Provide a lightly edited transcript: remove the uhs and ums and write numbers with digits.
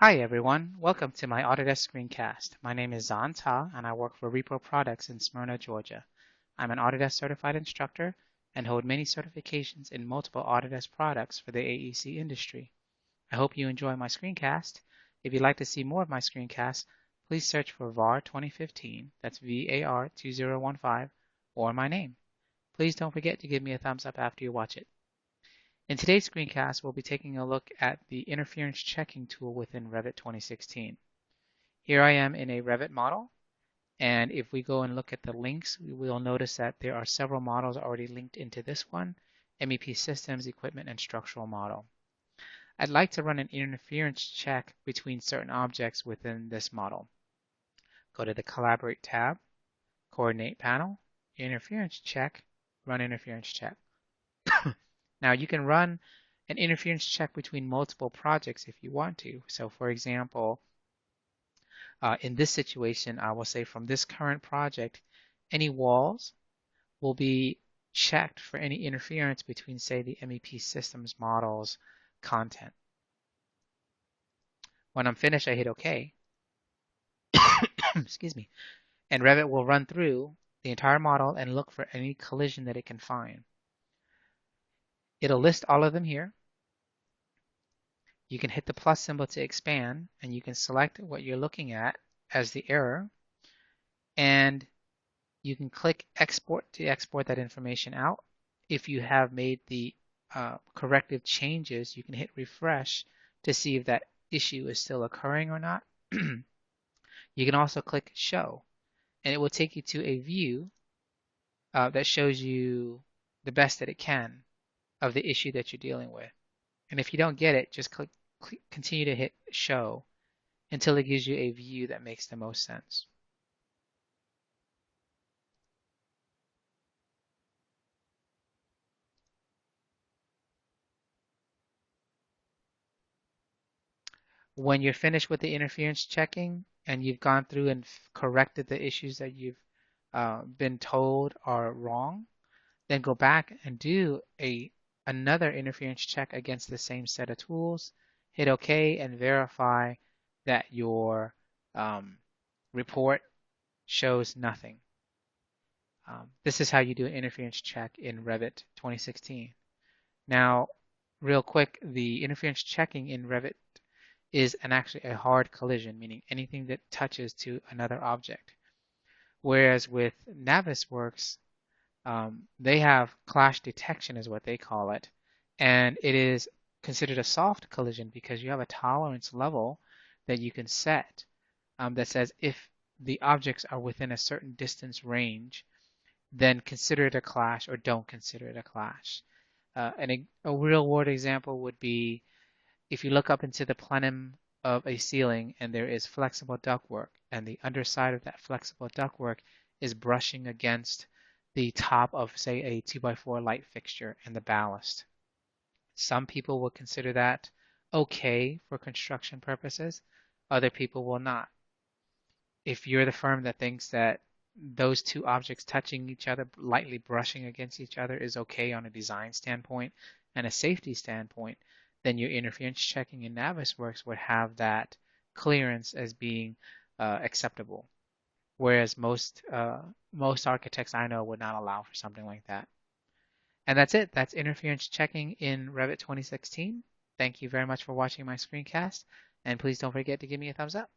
Hi everyone, welcome to my Autodesk screencast. My name is Dzan Ta and I work for Repro Products in Smyrna, Georgia. I'm an Autodesk certified instructor and hold many certifications in multiple Autodesk products for the AEC industry. I hope you enjoy my screencast. If you'd like to see more of my screencasts, please search for VAR 2015, that's VAR 2015, or my name. Please don't forget to give me a thumbs up after you watch it. In today's screencast, we'll be taking a look at the interference checking tool within Revit 2016. Here I am in a Revit model, and if we go and look at the links, we'll notice that there are several models already linked into this one: MEP Systems, Equipment, and Structural Model. I'd like to run an interference check between certain objects within this model. Go to the Collaborate tab, Coordinate panel, Interference Check, Run Interference Check. Now you can run an interference check between multiple projects if you want to. So for example, in this situation, I will say from this current project, any walls will be checked for any interference between, say, the MEP Systems model's content. When I'm finished, I hit OK. Excuse me. And Revit will run through the entire model and look for any collision that it can find. It'll list all of them here. You can hit the plus symbol to expand, and you can select what you're looking at as the error, and you can click export to export that information out. If you have made the corrective changes, you can hit refresh to see if that issue is still occurring or not. You can also click show, and it will take you to a view that shows you the best that it can of the issue that you're dealing with. And if you don't get it, just continue to hit show until it gives you a view that makes the most sense. When you're finished with the interference checking and you've gone through and corrected the issues that you've been told are wrong, then go back and do another interference check against the same set of tools, hit OK, and verify that your report shows nothing. This is how you do an interference check in Revit 2016. Now, real quick, the interference checking in Revit is actually a hard collision, meaning anything that touches to another object. Whereas with Navisworks, they have clash detection is what they call it, and it is considered a soft collision because you have a tolerance level that you can set that says if the objects are within a certain distance range, then consider it a clash or don't consider it a clash. And a real world example would be if you look up into the plenum of a ceiling and there is flexible ductwork, and the underside of that flexible ductwork is brushing against the top of, say, a 2x4 light fixture and the ballast. Some people will consider that okay for construction purposes. Other people will not. If you're the firm that thinks that those two objects touching each other, lightly brushing against each other is okay on a design standpoint and a safety standpoint, then your interference checking in Navisworks would have that clearance as being acceptable. Whereas most architects I know would not allow for something like that. And that's it. That's interference checking in Revit 2016. Thank you very much for watching my screencast, and please don't forget to give me a thumbs up.